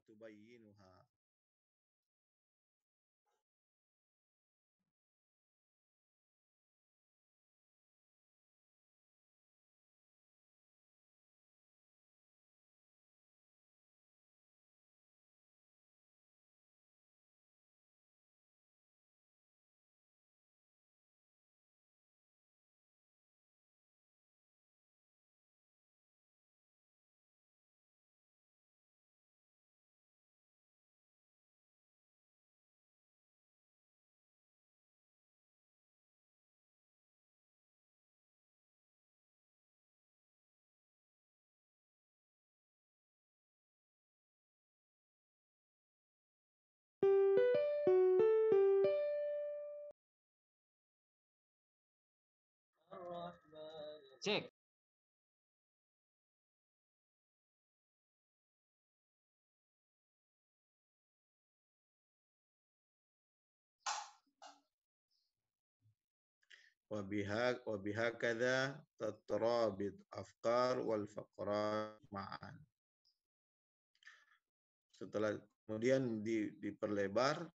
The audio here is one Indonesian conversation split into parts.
tubayyinuha. Cek. Wabihakadha tatrabit afkar wal faqrat ma'an. Setelah kemudian diperlebar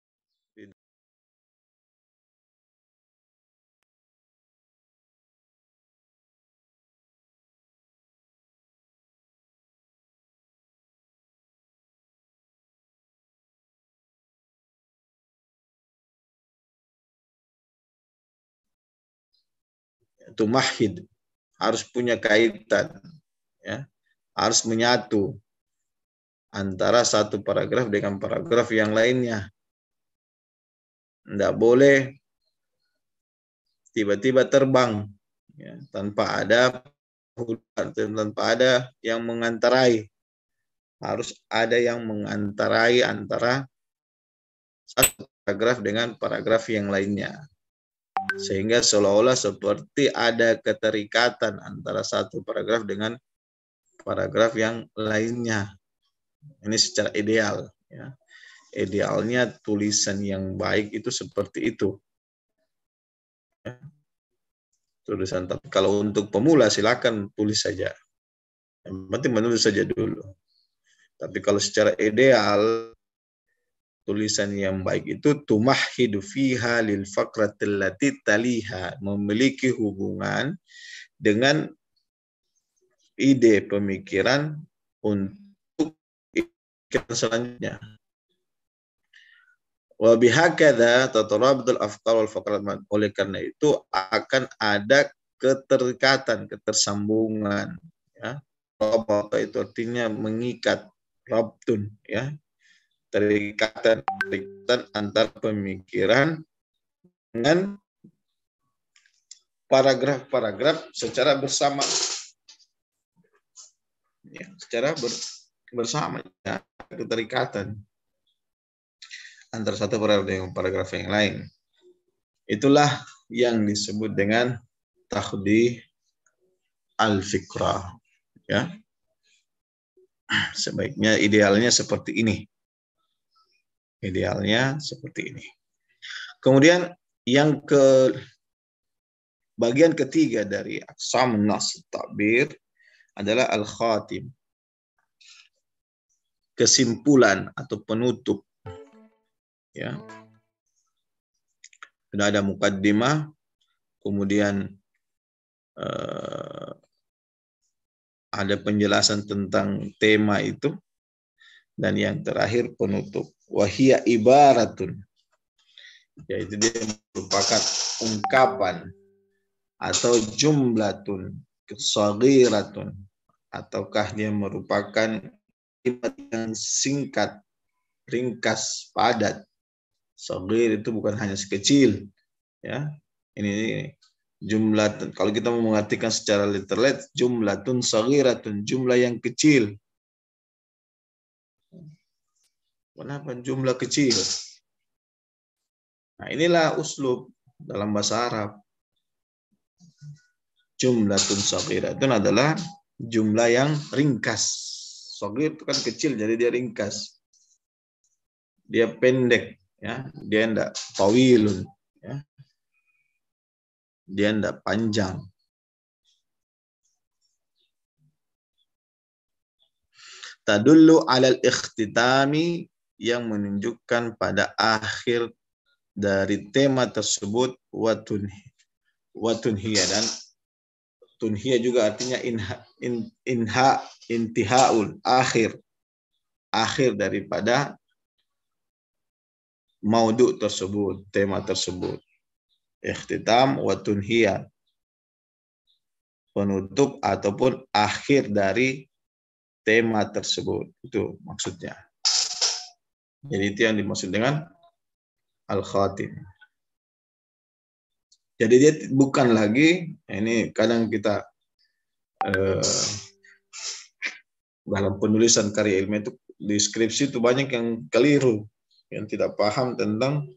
tumahid, harus punya kaitan, ya, harus menyatu antara satu paragraf dengan paragraf yang lainnya. Tidak boleh tiba-tiba terbang, ya, tanpa ada yang mengantarai. Harus ada yang mengantarai antara satu paragraf dengan paragraf yang lainnya. Sehingga seolah-olah seperti ada keterikatan antara satu paragraf dengan paragraf yang lainnya. Ini secara ideal, ya. Idealnya tulisan yang baik itu seperti itu. Ya. Tulisan, tapi kalau untuk pemula silakan tulis saja. Yang penting menulis saja dulu. Tapi kalau secara ideal tulisan yang baik itu tumahidu fiha lil faqratil lati taliha, memiliki hubungan dengan ide pemikiran untuk ikan selanjutnya. Wa bihakadha tatarabtul afkar wal faqrat. Oleh karena itu akan ada keterikatan, ketersambungan, ya. Rabata itu artinya mengikat, rabtun, ya. Terikatan antar pemikiran dengan paragraf-paragraf secara bersama, ya, secara bersama, ya, keterikatan antara satu paragraf dengan paragraf yang lain. Itulah yang disebut dengan tahdih al-fikrah, ya. Sebaiknya idealnya seperti ini. Idealnya seperti ini. Kemudian yang bagian ketiga dari aqsam nas ta'bir adalah al-khatim. Kesimpulan atau penutup, ya. Sudah ada mukaddimah, kemudian ada penjelasan tentang tema itu, dan yang terakhir penutup. Wahia ibaratun, yaitu dia merupakan ungkapan atau jumlatun saghiratun, ataukah dia merupakan kalimat yang singkat, ringkas, padat. Saghir itu bukan hanya sekecil, ya. Ini jumlah, kalau kita mau mengartikan secara literal, jumlatun saghiratun, jumlah yang kecil. Kenapa jumlah kecil? Nah, inilah uslub dalam bahasa Arab. Jumlatun saghiratun adalah jumlah yang ringkas. Saghir itu kan kecil, jadi dia ringkas. Dia pendek, ya. Dia enggak tawilun, ya. Dia enggak panjang. tadullu alal ikhtitami, yang menunjukkan pada akhir dari tema tersebut, wa tunhiya, dan tunhiya juga artinya intihaul, akhir daripada maudu tersebut, tema tersebut. Ikhtitam wa tunhiya, penutup ataupun akhir dari tema tersebut. Itu maksudnya. Jadi itu yang dimaksud dengan al-khatim. Jadi dia bukan lagi, ini kadang kita dalam penulisan karya ilmiah itu, di skripsi itu banyak yang keliru, yang tidak paham tentang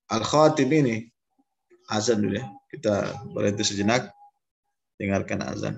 al-khatim ini. Azan dulu ya, kita berhenti sejenak, dengarkan azan.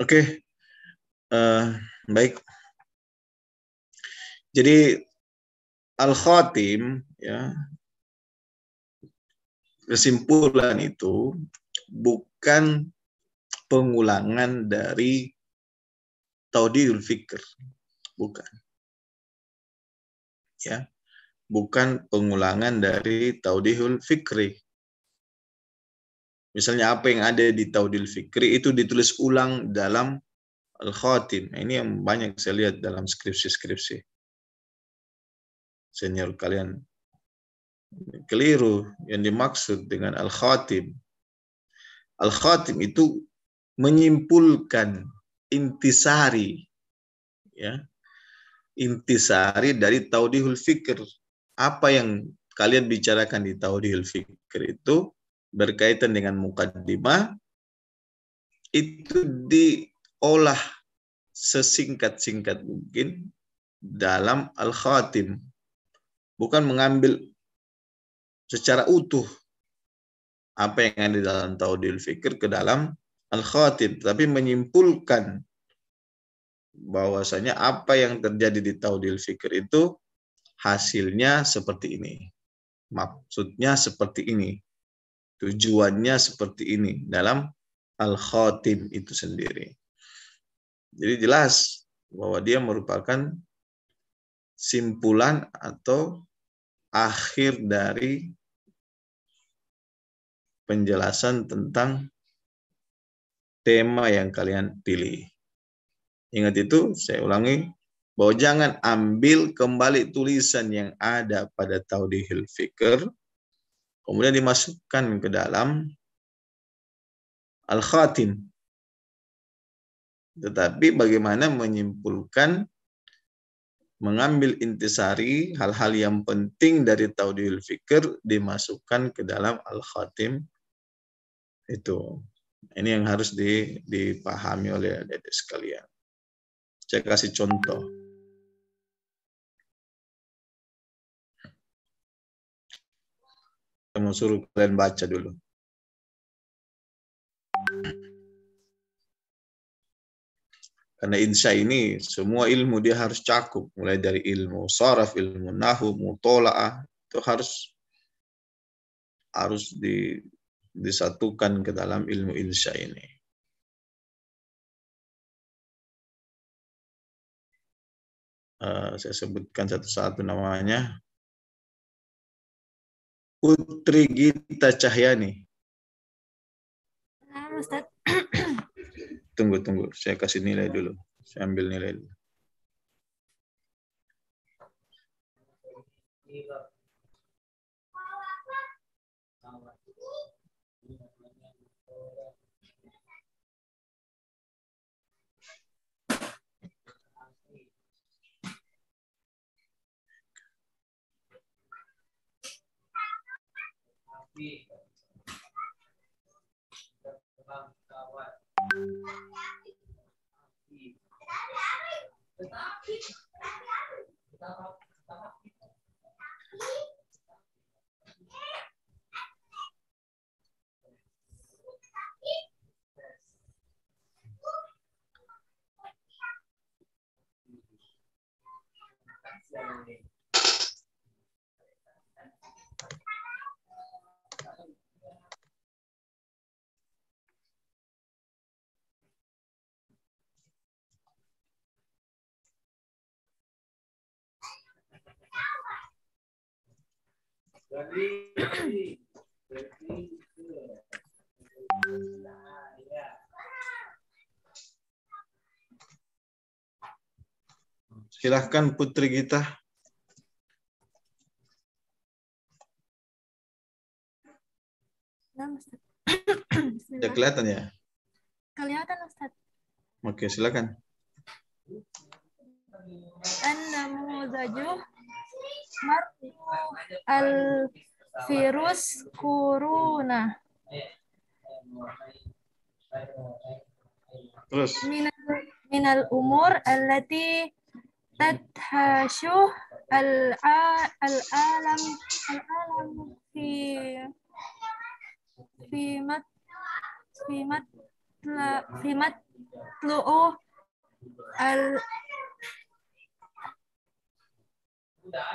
Oke, baik. Jadi al-khatim, ya, kesimpulan itu bukan pengulangan dari taudidul fikr, bukan. Ya, bukan pengulangan dari taudidul fikri. Misalnya apa yang ada di taudidul fikri itu ditulis ulang dalam al-khatim. Nah, ini yang banyak saya lihat dalam skripsi-skripsi senior kalian. Keliru yang dimaksud dengan al-khatim. Al-khatim itu menyimpulkan, intisari, ya, intisari dari taudihul fikr. Apa yang kalian bicarakan di taudihul fikr itu berkaitan dengan mukaddimah, itu diolah sesingkat-singkat mungkin dalam al-khatim. Bukan mengambil secara utuh apa yang ada dalam taudihul fikr ke dalam al-khatim, tapi menyimpulkan bahwasanya apa yang terjadi di taudil fikr itu hasilnya seperti ini, maksudnya seperti ini, tujuannya seperti ini dalam al-khatim itu sendiri. Jadi jelas bahwa dia merupakan simpulan atau akhir dari penjelasan tentang tema yang kalian pilih. Ingat itu, saya ulangi, bahwa jangan ambil kembali tulisan yang ada pada Taudihil Fikr, kemudian dimasukkan ke dalam Al-Khatim. Tetapi bagaimana menyimpulkan, mengambil intisari, hal-hal yang penting dari Taudihil Fikr dimasukkan ke dalam Al-Khatim itu. Ini yang harus dipahami oleh adik-adik sekalian. Saya kasih contoh. Saya mau suruh kalian baca dulu. Karena insya ini semua ilmu dia harus cakup. Mulai dari ilmu saraf, ilmu nahu, mutola'ah. Itu harus disatukan ke dalam ilmu insya ini. Saya sebutkan satu-satu namanya. Putri Gita Cahyani. Nah, Ustaz. Tunggu. Saya kasih nilai dulu. Saya ambil nilai dulu. Silahkan Putri Gita. Nah, Ustaz. Sudah kelihatan ya? Kelihatan, Ustaz. Oke, silakan. An-namuzaju marfu al-virus kuruna. Terus. Minal umur allati tadhashu al-alam fi matlu'u al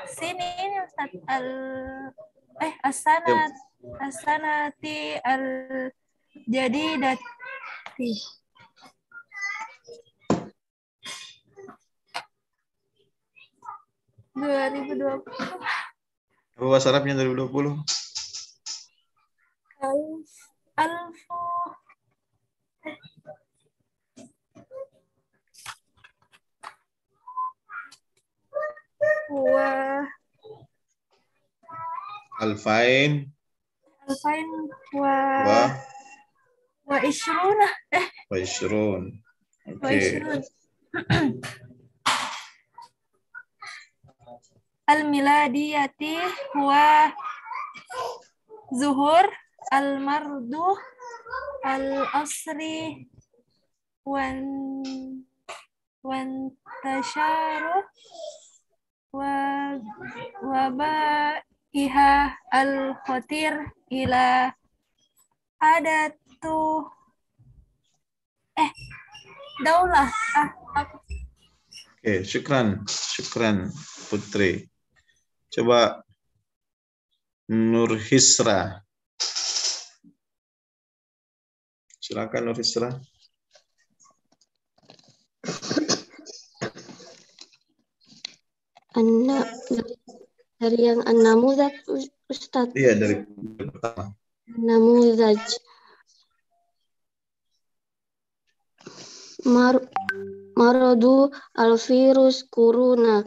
sini ini Ustaz as-sanati al-jadidati. Apa bahasa Arabnya 2020? Alfu Alfain wa ishruna wa ishrun. wa ishrun. Al-miladiyati huwa zuhur al-mardu al-asri wan tasharu wa baiha al-khatir ila adatu daulah Syukran. Syukran, Putri. Coba Nur Hisra. Silakan Nur Hisra. Dari yang an-namuzaj, Ustaz. Iya, dari pertama. Namuzaj. Maradu al-virus kuruna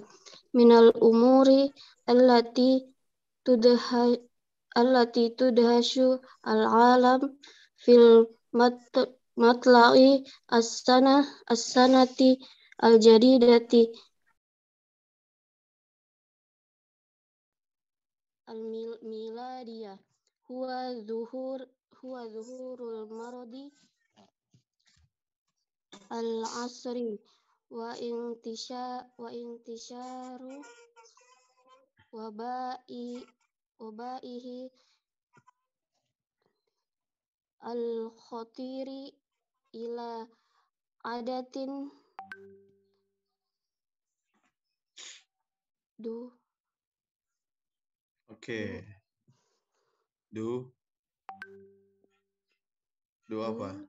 minal umuri allati tudhashu al-alam fil matla'i as-sanati al-jadidati al-miladiyah huwa zuhurul maradi al-asri wa intisharu wabaihi al-khatiri ila adatin Oke. Du apa?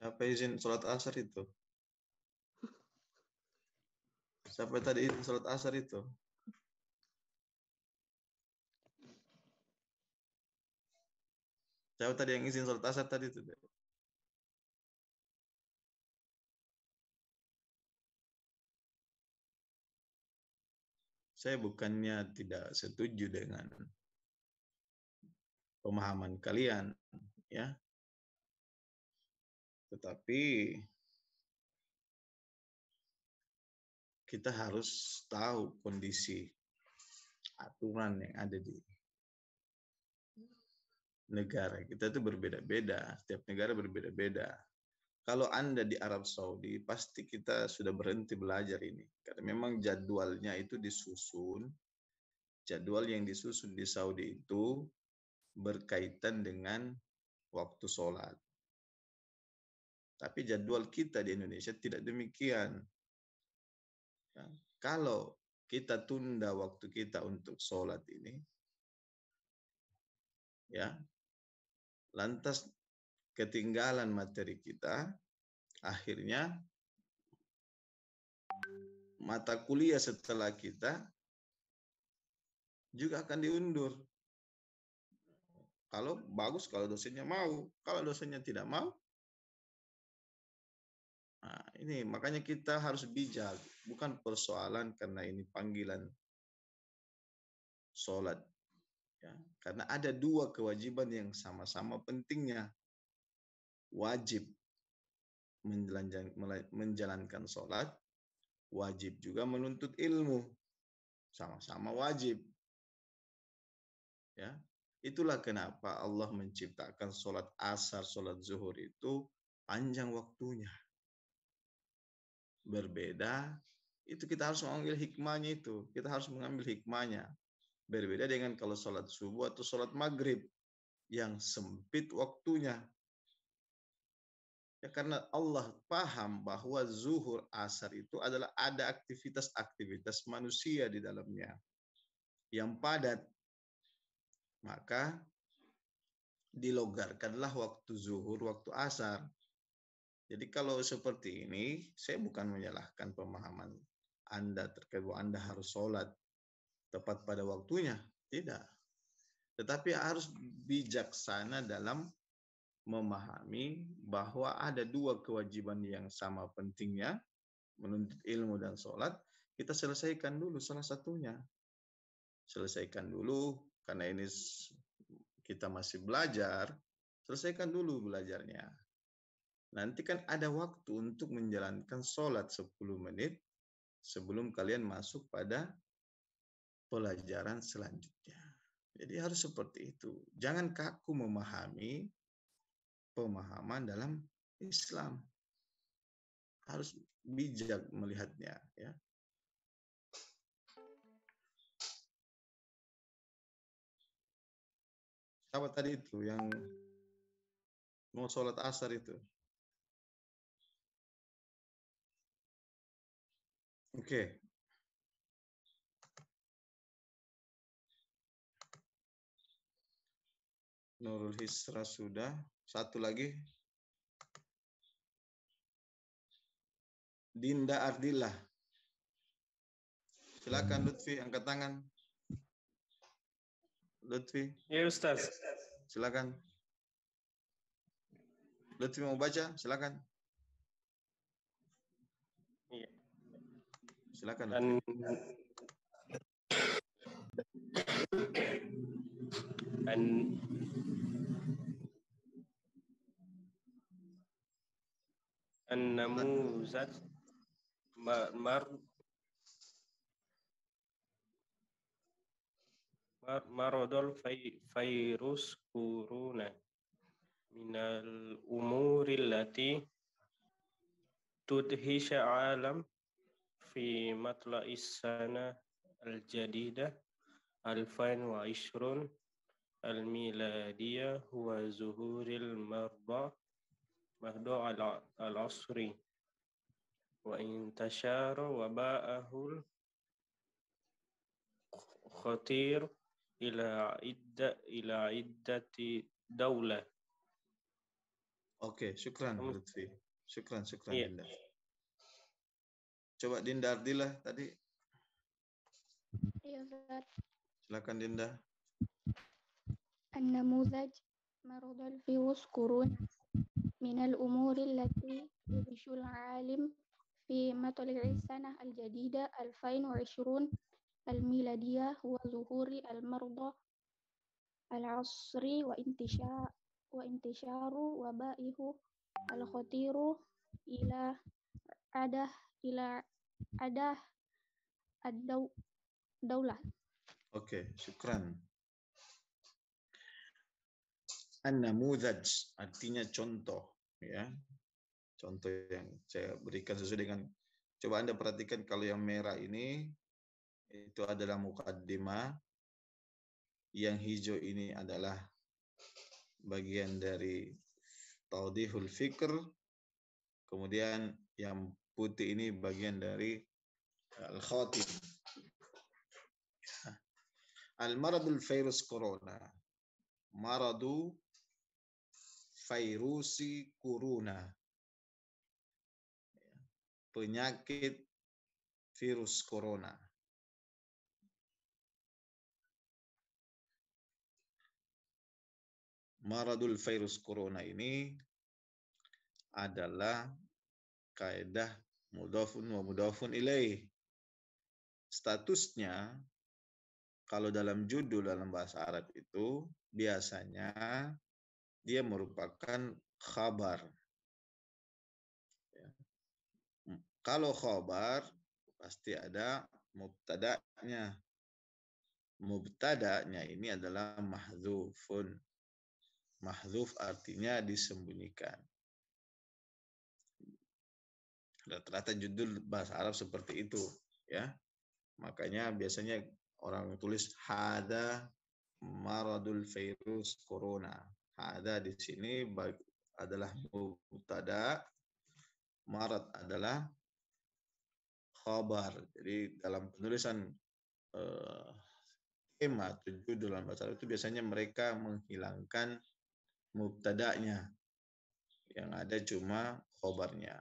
Siapa izin sholat asar itu? Siapa tadi izin sholat asar itu? Siapa tadi yang izin sholat asar tadi itu? Saya bukannya tidak setuju dengan pemahaman kalian, ya. Tetapi kita harus tahu kondisi aturan yang ada di negara kita itu berbeda-beda, setiap negara berbeda-beda. Kalau Anda di Arab Saudi, pasti kita sudah berhenti belajar ini. Karena memang jadwalnya itu disusun, jadwal yang disusun di Saudi itu berkaitan dengan waktu sholat. Tapi jadwal kita di Indonesia tidak demikian. Ya, kalau kita tunda waktu kita untuk sholat ini, ya, lantas ketinggalan materi kita, akhirnya mata kuliah setelah kita juga akan diundur. Kalau bagus, kalau dosennya mau. Kalau dosennya tidak mau, nah ini makanya kita harus bijak. Bukan persoalan karena ini panggilan sholat. Ya, karena ada dua kewajiban yang sama-sama pentingnya. Wajib menjalankan sholat, wajib juga menuntut ilmu. Sama-sama wajib. Ya, itulah kenapa Allah menciptakan sholat asar, sholat zuhur itu panjang waktunya. Berbeda, itu kita harus mengambil hikmahnya itu. Kita harus mengambil hikmahnya. Berbeda dengan kalau sholat subuh atau sholat maghrib yang sempit waktunya. Ya, karena Allah paham bahwa zuhur asar itu adalah ada aktivitas-aktivitas manusia di dalamnya yang padat. Maka dilonggarkanlah waktu zuhur, waktu asar. Jadi kalau seperti ini, saya bukan menyalahkan pemahaman Anda terkait bahwa Anda harus sholat tepat pada waktunya. Tidak. Tetapi harus bijaksana dalam memahami bahwa ada dua kewajiban yang sama pentingnya, menuntut ilmu dan sholat. Kita selesaikan dulu salah satunya. Selesaikan dulu, karena ini kita masih belajar, selesaikan dulu belajarnya. Nanti kan ada waktu untuk menjalankan sholat 10 menit sebelum kalian masuk pada pelajaran selanjutnya. Jadi harus seperti itu. Jangan kaku memahami pemahaman dalam Islam. Harus bijak melihatnya, ya. Siapa tadi itu yang Mau sholat asar itu. Oke. Nurul Hisra sudah. Satu lagi. Dinda Ardillah. Silakan Lutfi, angkat tangan. Lutfi. Ya Ustaz. Silakan. Lutfi mau baca, silakan. Iya. Silakan. Dan an-namuzaj maradul virus corona minal umuri allati tudhisha alam fi matla'is sana al-jadidah 2020 al-miladiyah huwa zuhuril mahdu al-asri wa intashara waba'ahul khatir ila iddati daulah. Oke, syukran Lutfi. Syukran Iya. Dinda. Coba Dinda Ardillah tadi. Iya, Ustaz. Silakan Dinda. النموذج مرض الفيروس كورونا من الأمور التي تدهش العالم في مطلع السنة الجديدة 2020 الميلادية هو ظهور المرضى العصري وانتشار وبائه الخطير إلى عده الدولة. Oke, syukran. An-namudhaj artinya contoh, ya. Contoh yang saya berikan sesuai dengan, coba Anda perhatikan kalau yang merah ini itu adalah muqaddimah, yang hijau ini adalah bagian dari tawdihul fikr, kemudian yang putih ini bagian dari al-khatim. Al-maradul virus corona. Maradu virusi corona. Penyakit virus corona. Maradul virus corona ini adalah kaidah mudhafun wa mudhafun ilaih. Statusnya kalau dalam judul dalam bahasa Arab itu biasanya dia merupakan khabar. Ya. Kalau khabar pasti ada mubtada'nya. Mubtada'nya ini adalah mahdzufun. Mahdzuf artinya disembunyikan. Rata-rata judul bahasa Arab seperti itu, ya. Makanya biasanya orang tulis hada maradul virus corona. Hada di sini adalah mubtada, marad adalah khabar. Jadi dalam penulisan tema atau judul dalam bahasa Arab itu biasanya mereka menghilangkan mubtada'nya, yang ada cuma khabarnya.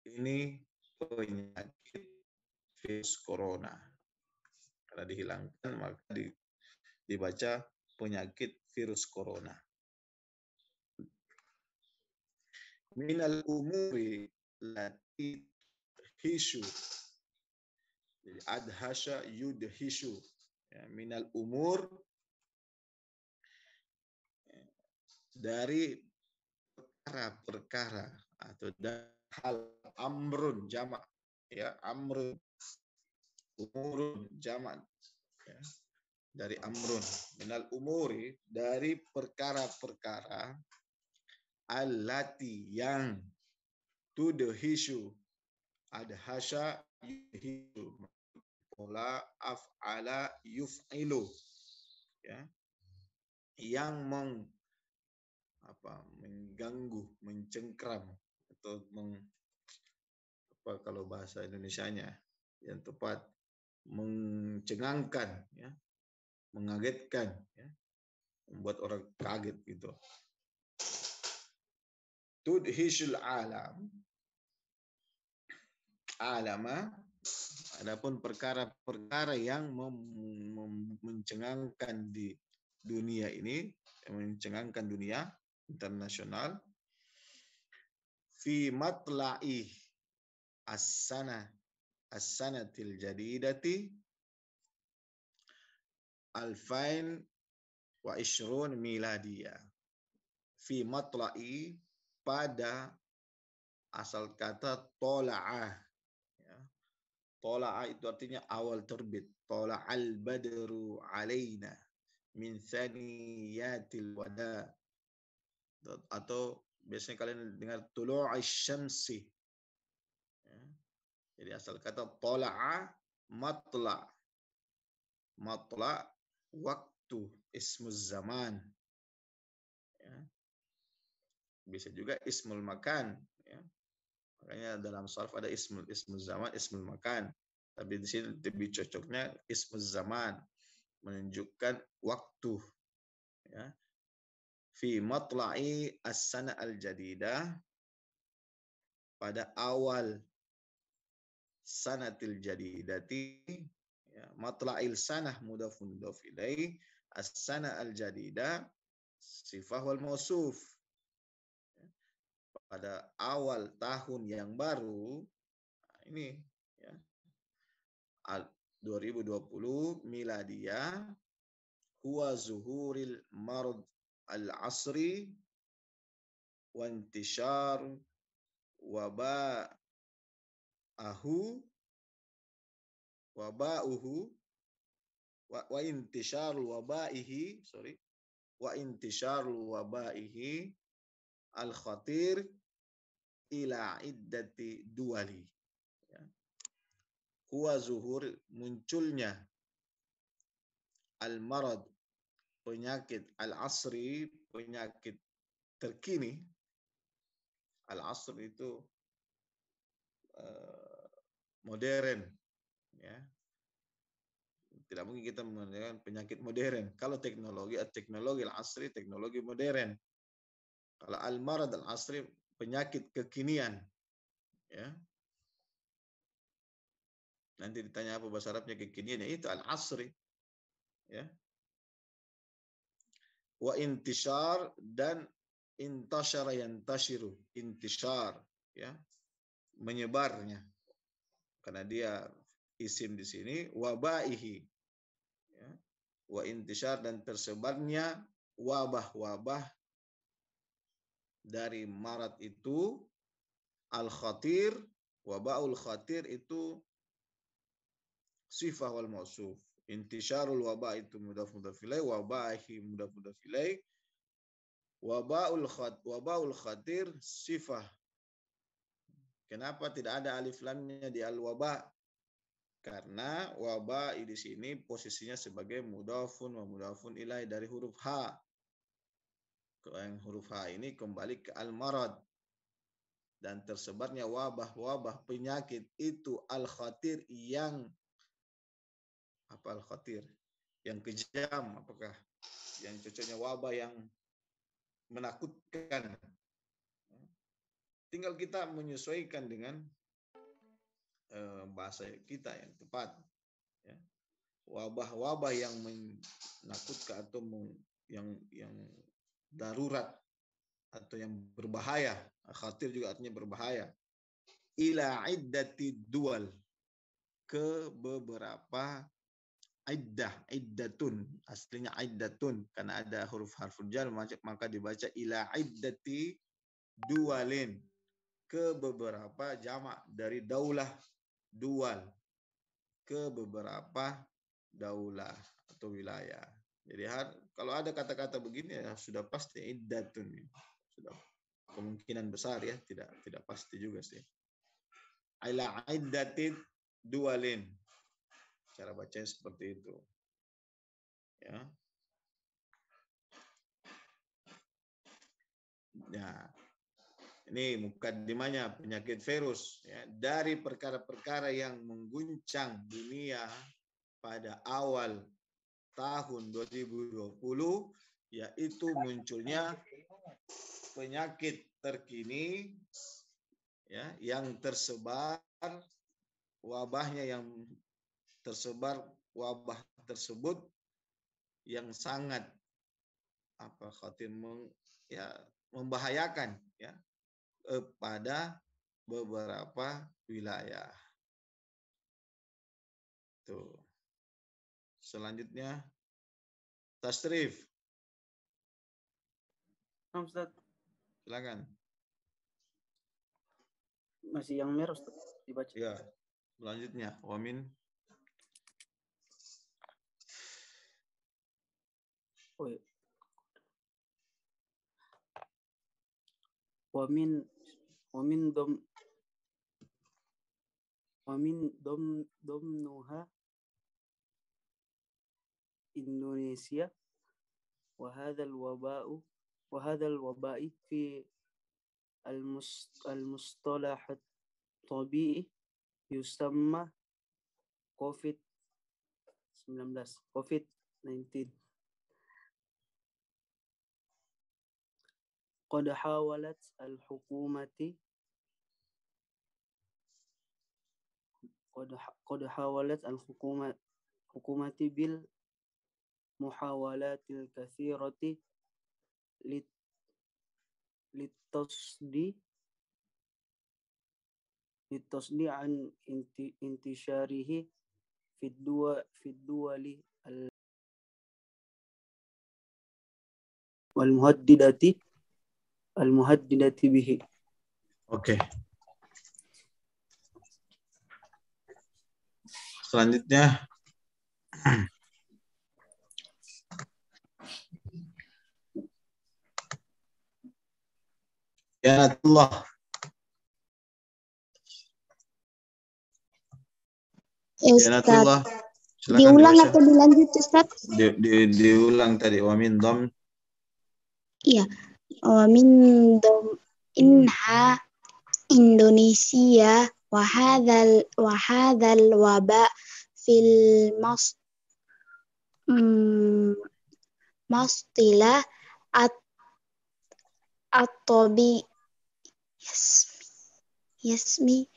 Ini penyakit virus corona. Karena dihilangkan maka dibaca penyakit virus corona. Minal umuri lati hishu. Jadi adhasha yudhishu. Ya, minal umur dari perkara-perkara atau hal, amrun jamak, ya, amrun, umurun jamak, ya, dari amrun. Minal umuri dari perkara-perkara allati yang tudhishu, adhasha yudhishu, pola af'ala yuf'ilu, ya. yang mengganggu, mencengkram atau kalau bahasa Indonesianya yang tepat, mencengangkan, ya, mengagetkan, ya, membuat orang kaget gitu. Tudhishul alama, adapun perkara-perkara yang mencengangkan di dunia ini, yang mencengangkan dunia internasional, fi matla'i as-sanatil jadidati alfain wa ishrun miladiyah. Fi matla'i, pada asal kata tola'ah, ya. Tola'ah itu artinya awal terbit. Tola'al badru alaina min thaniyatil wada, atau biasanya kalian dengar tulu'ash syamsi, ya. Jadi asal kata tola'a, matla' waktu, ismuz zaman, ya. Bisa juga ismul makan, ya. Makanya dalam sharf ada ismul zaman, ismul makan. Tapi di sini lebih cocoknya ismuz zaman, menunjukkan waktu, ya. Fi matla'i as-sana al-jadidah, pada awal sanatil jadidati, ya. Matla'il sanah mudhafun mudhaf ilaih, as-sana al-jadidah sifah wal mausuf, ya. Pada awal tahun yang baru, nah ini, ya, 2020 miladiyah, huwa zuhuril marad al-asri wa intishar waba'uhu wa intishar wabaihi al-khatir ila iddati duwali, ya. Huwa zuhur, munculnya, al-marad, penyakit, al-asri, penyakit terkini. Al-asr itu modern, ya. Tidak mungkin kita menggunakan penyakit modern. Kalau teknologi al-asri, teknologi modern. Kalau al-marad al-asri, penyakit kekinian, ya. Nanti ditanya apa bahasa Arabnya kekinian, ya itu al-asri, ya. Wa intishar, dan intashara yantashiru, intishar, ya, menyebarnya, karena dia isim di sini. Wabaihi, ya, wa intishar, dan tersebarnya wabah-wabah dari marat itu. Al-khatir, wabaul khatir itu sifah wal mausuf. Intisharul wabah itu mudhaf mudhaf ilaih, wabahi mudhaf mudhaf ilaih. Wabaul khatir sifah. Kenapa tidak ada alif lamnya di al-waba? Karena wabah di sini posisinya sebagai mudhafun wa mudhafun ilaih dari huruf H. Yang huruf H ini kembali ke al-marad. Dan tersebarnya wabah-wabah penyakit itu al-khatir, yang apa al-khatir? Yang kejam, apakah yang cocoknya wabah yang menakutkan? Tinggal kita menyesuaikan dengan bahasa kita yang tepat, ya. Wabah-wabah yang menakutkan atau yang darurat atau yang berbahaya, khatir juga artinya berbahaya. Ila iddati dual, ke beberapa iddatun, aslinya iddatun, karena ada huruf harful jar maka dibaca ila iddati dualin, ke beberapa jamak dari daulah, dual, ke beberapa daulah atau wilayah. Jadi kalau ada kata-kata begini, ya sudah pasti iddatun, sudah kemungkinan besar, ya, tidak pasti juga sih. Ila iddatid dualin, cara bacanya seperti itu, ya. Ya, ini mukaddimahnya penyakit virus ya, dari perkara-perkara yang mengguncang dunia pada awal tahun 2020, yaitu munculnya penyakit terkini ya yang tersebar, wabahnya yang tersebar, wabah tersebut yang sangat membahayakan ya pada beberapa wilayah. Tuh. Selanjutnya tasrif. Ustaz, Silakan. masih yang merah Ustaz, dibaca. Ya. Selanjutnya wamin. Oh, iya. Wamin domnuha Indonesia wa hadzal waba'i fi al-mustalah at-tabi'i yusamma COVID-19. قد حاولت الحكومة بالمحاولات الكثيرة للتصدي عن انتشاره في الدول المهددة به. Oke. Selanjutnya Yanatullah. Yanatullah. Diulang atau dilanjut Ustaz? Diulang tadi wamin dom. Iya. Wamin dom inha Indonesia wa hadzal waba fil mastila at-tabi yasmi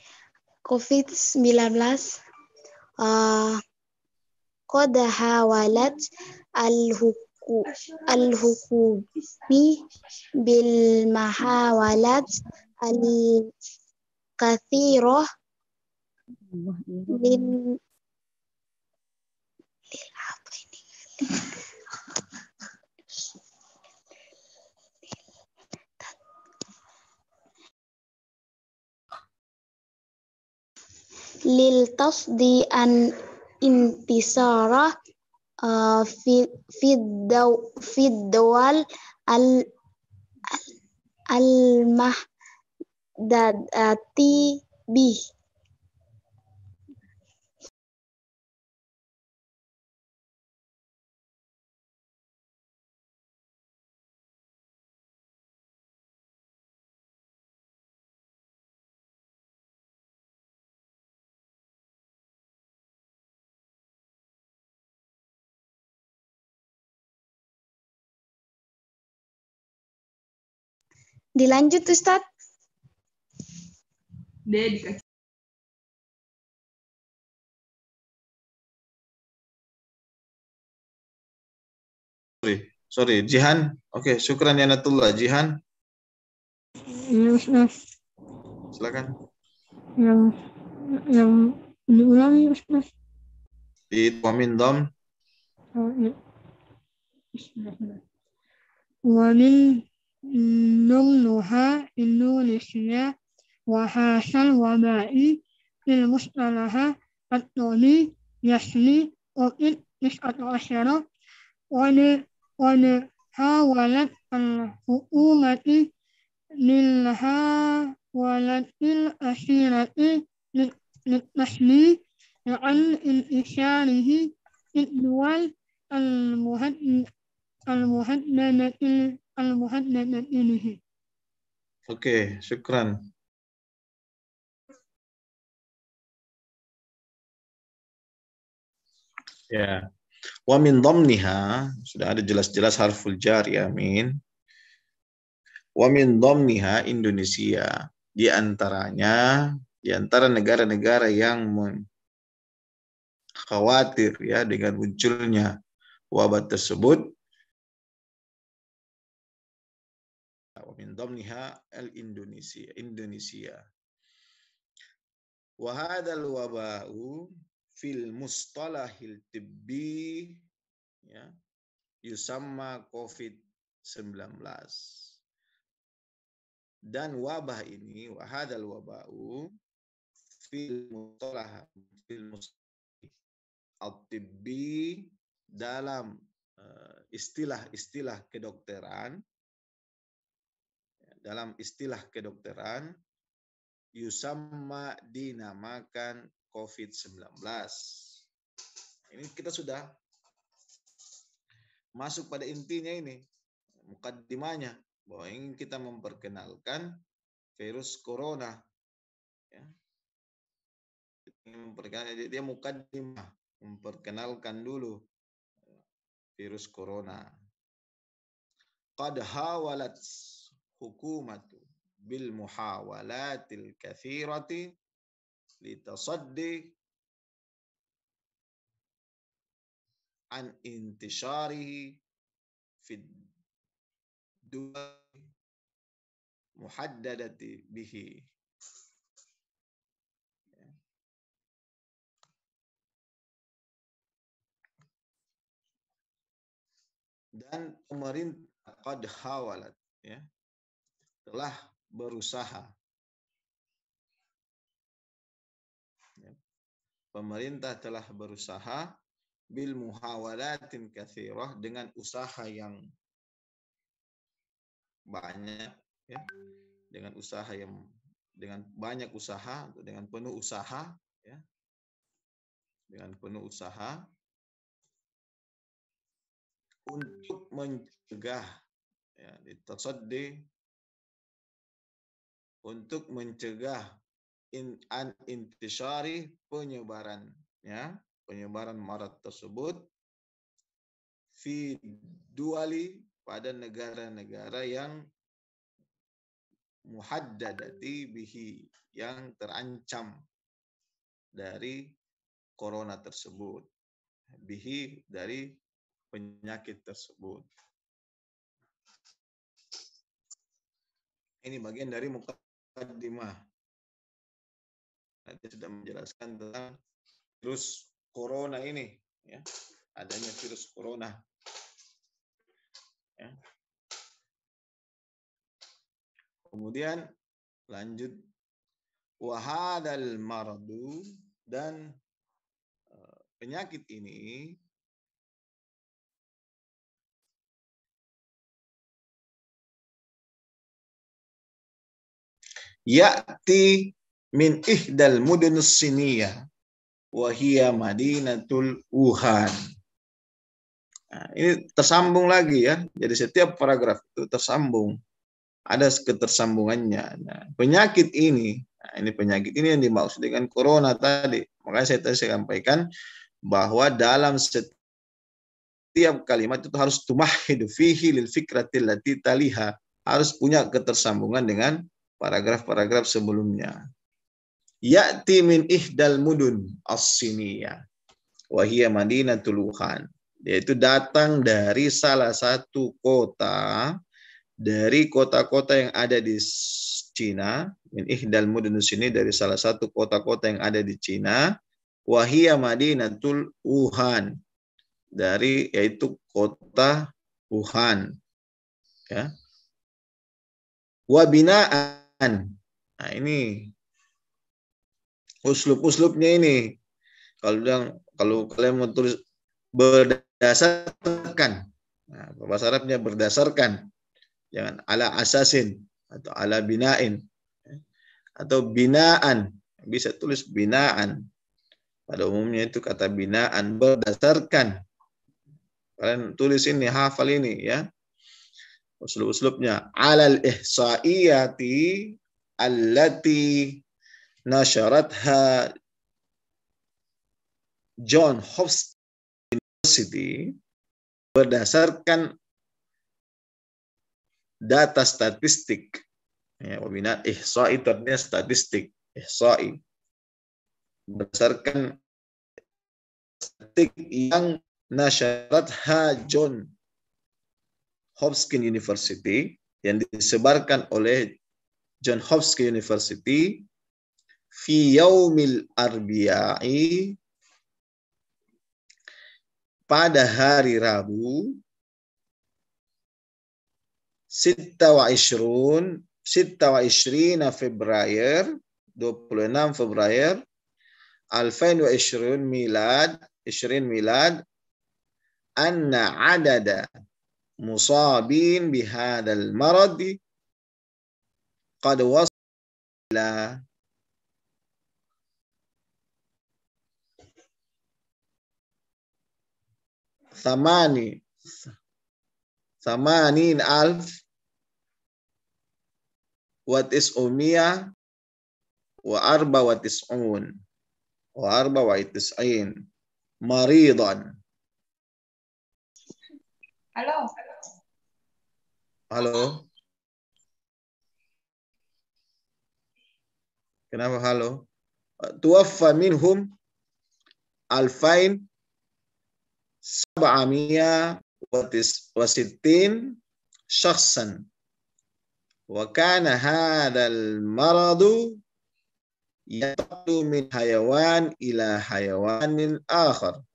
COVID-19 qad hawalat al-hukumi bil mahawalat al-kathirah lil tasdi an intisara fi dawal al-mahdadati bih. Dilanjut Ustaz. Sorry, Jihan. Oke, syukran Yanatullah. Jihan. Silakan. Yang diulangi Ustaz. Di wamin dom. Wamin domnuha Indonesia wa hasal wabai fil mustalaha at-tabi yasmi COVID-19 wa hawalat al-hukumati walatil asyirati litasmi an intisyarihi idwal al-muhaddadati. Oke, syukran. Ya. Wa min dhamniha, sudah ada jelas-jelas harful jar ya, min. Wa min dhamniha Indonesia, di antaranya, di antara negara-negara yang khawatir ya dengan munculnya wabah tersebut, wa min dhamniha Indonesia. Wa hadzal waba'u fil mustalahil tibbi ya yusamma COVID-19. Dan wabah ini, wa hadzal waba'u fil mustalah at-tibbi, dalam istilah-istilah kedokteran, yusamma, dinamakan COVID-19. Ini kita sudah masuk pada intinya ini, mukaddimahnya, bahwa ingin kita memperkenalkan virus corona. Ya. Dia mukaddimah, memperkenalkan dulu virus corona. Qad hawalat hukumatu bil muhawalatil katsirati litasaddi an intisharihi fid duwal muhaddadati bihi. Dan pemerintah qad hawalat ya, telah berusaha. Ya. Pemerintah telah berusaha bil muhawalatin katsirah, dengan usaha yang banyak ya, dengan banyak usaha, dengan penuh usaha ya, dengan penuh usaha untuk mencegah ya, ditasaddi, untuk mencegah intishari, penyebaran marat tersebut, fi duali, pada negara-negara yang muhaddadati bihi, yang terancam dari corona tersebut, bihi, dari penyakit tersebut. Ini bagian dari mukaddimah. Nanti sudah menjelaskan tentang virus corona ini, ya, adanya virus corona. Ya. Kemudian lanjut, wahadal maradu, dan penyakit ini ya'ti min ihdal mudun siniyah wa hiya madinatul Wuhan. Nah, ini tersambung lagi ya. Jadi setiap paragraf itu tersambung. Ada ketersambungannya. Nah, penyakit ini yang dimaksud dengan corona tadi. Makanya saya sampaikan bahwa dalam setiap kalimat itu harus tumahidu fihi lil fikratil lati taliha. Harus punya ketersambungan dengan paragraf-paragraf sebelumnya. Ya'ti min ihdal mudun as-siniyah wa hiya madinatul Wuhan. Yaitu datang dari salah satu kota dari kota-kota yang ada di Cina, min ihdal mudun as-siniyah, dari salah satu kota-kota yang ada di Cina, wa hiya madinatul Wuhan, dari yaitu kota Wuhan. Ya. Wa binaan. Nah, ini uslub-uslubnya ini. Kalau kalian mau tulis berdasarkan. Nah, bahasa Arabnya berdasarkan. Jangan ala asasin atau ala binain. Atau binaan. Bisa tulis binaan. Pada umumnya itu kata binaan, berdasarkan. Kalian tulis ini, hafal ini ya. uslub-uslubnya, alal ihsaiyati allati nasyaratha John Hopkins University, berdasarkan data statistik. Ya, wabinat ihsa'i itu artinya statistik, ihsa'i. Berdasarkan statistik yang nasyaratha John Hopkins University, yang disebarkan oleh John Hopkins University fi yaumil arbi'i, pada hari Rabu 26 Februari 26 Februari 2020 milad anna adada musabin bihadal marad qad wasila Thamanin alf wa tis'umiyah wa arba wa tis'un wa arba wa tis'in maridan. Halo. Kenapa halo? Tuwaffa minhum 2760 shakhsan wa kana hadzal maradu yataqu min hayawan ila hayawanin akhar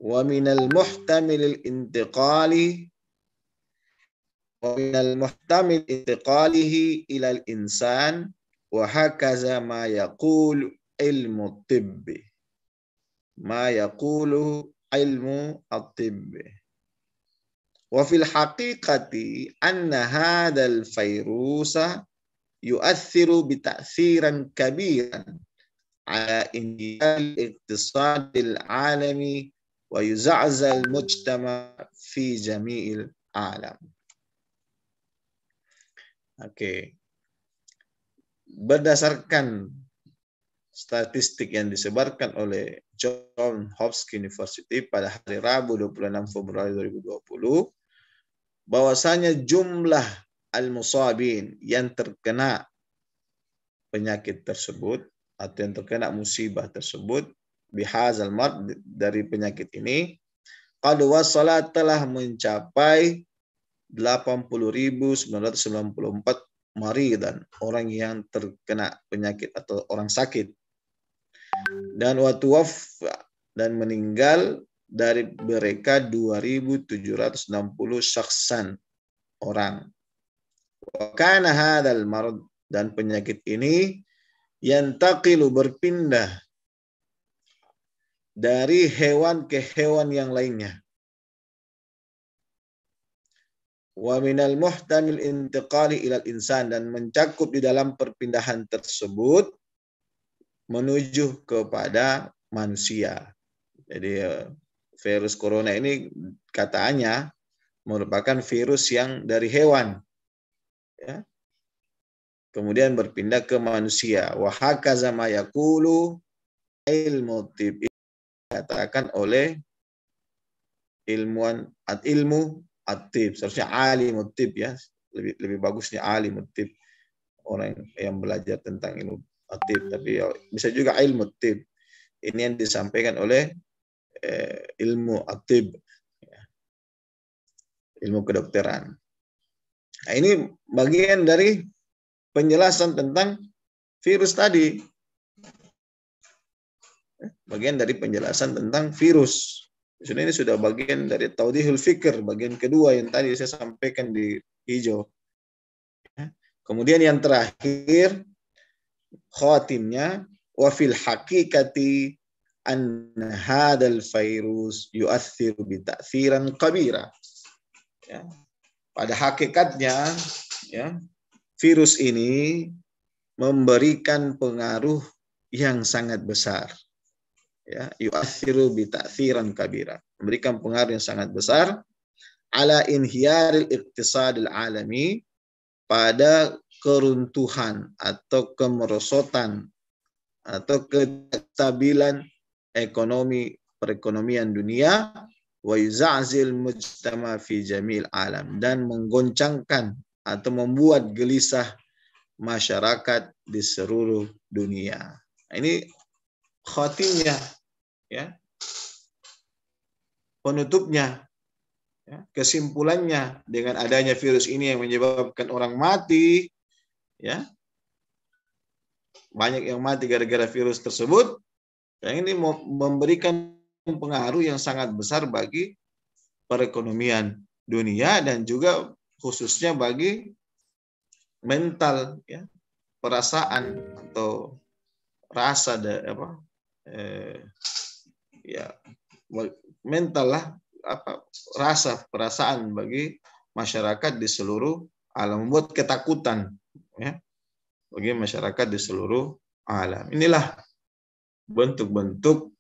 wa min al-muhtamil al-intiqali intiqalihi ila al-insan wa hakaza ma yaqulu ilmu tibbi ma yaqulu ilmu at-tibbi wa fil haqiqati anna hadzal fayrusa yu'athiru bi ta'thiran kabiran ala injal iqtisadil alami wa yuza'zal mujtama fi jami'il alam. Oke. Berdasarkan statistik yang disebarkan oleh John Hopkins University pada hari Rabu 26 Februari 2020, bahwasanya jumlah al-musabin yang terkena penyakit tersebut atau yang terkena musibah tersebut bihazal mard, dari penyakit ini, qad wasala, telah mencapai 80.994 maridan, orang yang terkena penyakit atau orang sakit. Dan watuwaffa, dan meninggal dari mereka 2.760 syakhsan, orang. Wa kana hadzal marad, dan penyakit ini yantaqilu, berpindah dari hewan ke hewan yang lainnya. Wa minal muhtamil intiqali ilal insan, dan mencakup di dalam perpindahan tersebut menuju kepada manusia. Jadi virus corona ini katanya merupakan virus yang dari hewan, ya, kemudian berpindah ke manusia. Wa hakaza ma yaqulu ilmu tib, dikatakan oleh ilmu at-tib, seharusnya alim at-tib, ya, lebih bagusnya alim at-tib, orang yang belajar tentang ilmu at-tib, tapi ya, bisa juga ilmu at-tib. Ini yang disampaikan oleh ilmu at-tib, ya, ilmu kedokteran. Nah, ini bagian dari penjelasan tentang virus tadi. Bagian dari penjelasan tentang virus. Ini sudah bagian dari taudihul fikr, bagian kedua yang tadi saya sampaikan di hijau. Kemudian yang terakhir, khatimnya, wa fil haqiqati anna hadzal virus yu'athiru bi ta'thiran kabira. Ya. Pada hakikatnya, ya, virus ini memberikan pengaruh yang sangat besar. Ya, yu'athiru bi ta'thiran kabira, memberikan pengaruh yang sangat besar ala inhiyaril iqtisadil alami, pada keruntuhan atau kemerosotan atau kestabilan ekonomi perekonomian dunia, wa yuza'zil mujtama fi jamil alam, dan menggoncangkan atau membuat gelisah masyarakat di seluruh dunia. Ini khatimnya, ya, penutupnya, ya, kesimpulannya dengan adanya virus ini yang menyebabkan orang mati, ya, banyak yang mati gara-gara virus tersebut. Yang ini memberikan pengaruh yang sangat besar bagi perekonomian dunia dan juga khususnya bagi mental, ya, perasaan atau rasa ya, mental lah, rasa perasaan bagi masyarakat di seluruh alam, membuat ketakutan, ya, bagi masyarakat di seluruh alam. Inilah bentuk-bentuk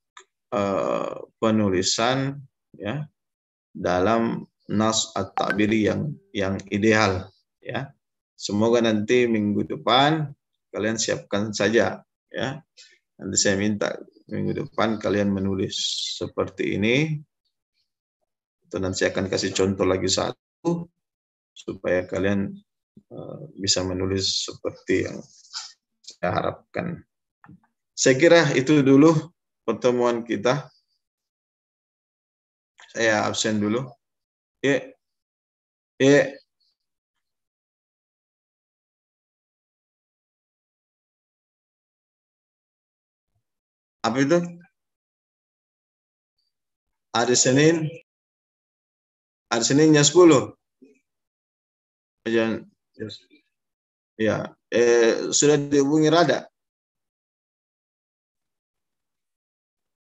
penulisan, ya, dalam nas at-ta'biri yang ideal, ya. Semoga nanti minggu depan kalian siapkan saja, ya. Nanti saya minta minggu depan kalian menulis seperti ini. Atau nanti saya akan kasih contoh lagi satu supaya kalian bisa menulis seperti yang saya harapkan. Saya kira itu dulu pertemuan kita. Saya absen dulu. Apa itu? Hari Senin. Hari Senin jam 10. Ya, sudah dihubungi Rada.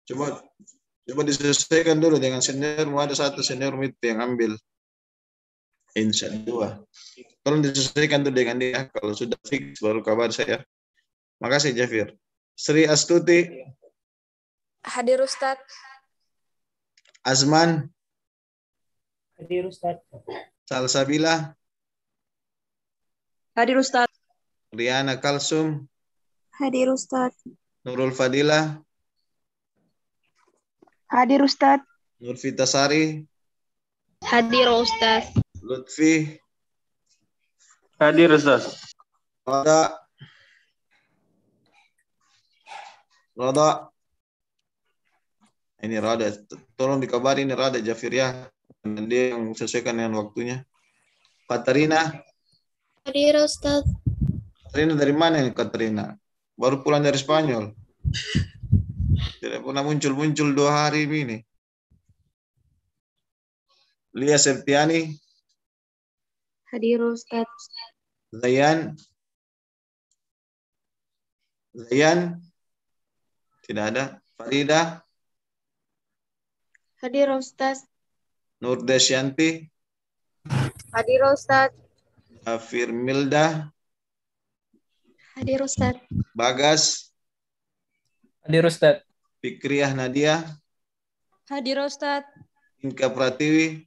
Coba diselesaikan dulu dengan senior. Ada satu senior itu yang ambil. Insya Allah. Tolong diselesaikan dulu dengan dia. Kalau sudah fix baru kabar saya. Makasih Jafir. Sri Astuti. Hadir Ustaz. Azman. Hadir Ustaz. Salsabila. Hadir Ustaz. Riana Kalsum. Hadir Ustaz. Nurul Fadilah. Hadir Ustaz. Nurfita Sari. Hadir Ustaz. Lutfi. Hadir Ustaz. Rada. Ini Rada. Tolong dikabari ini Rada Jafir, ya. Dan dia yang sesuaikan dengan waktunya. Katarina. Hadir Ustaz. Katarina dari mana ini Katarina? Baru pulang dari Spanyol. Tidak pernah muncul 2 hari ini. Lia Septiani. Hadir Ustaz. Zayan. Tidak ada. Farida. Hadir Ustaz. Nur Desyanti. Hadir Ustaz. Firmilda. Hadir Ustaz. Bagas. Hadir Ustaz. Fikriyah Nadia. Hadir Ustaz. Inka Pratiwi.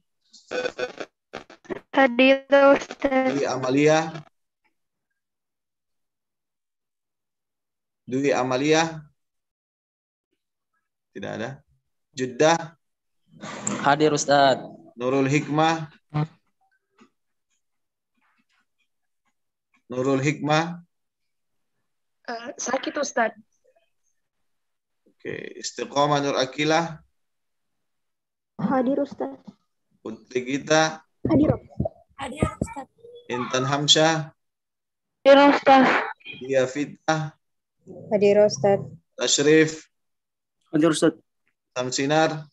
Hadir Ustaz. Dwi Amalia. Tidak ada. Jeddah. Hadir Ustaz. Nurul Hikmah. Sakit Ustaz. Oke, Istiqomah Nur Akilah. Hadir Ustaz. Putri Gita. Hadir. Hadir Ustaz. Intan Hamsyah. Hadir Ustaz. Dia Fitah. Hadir Ustaz. Tashrif. Hadir Ustaz. Samsinar.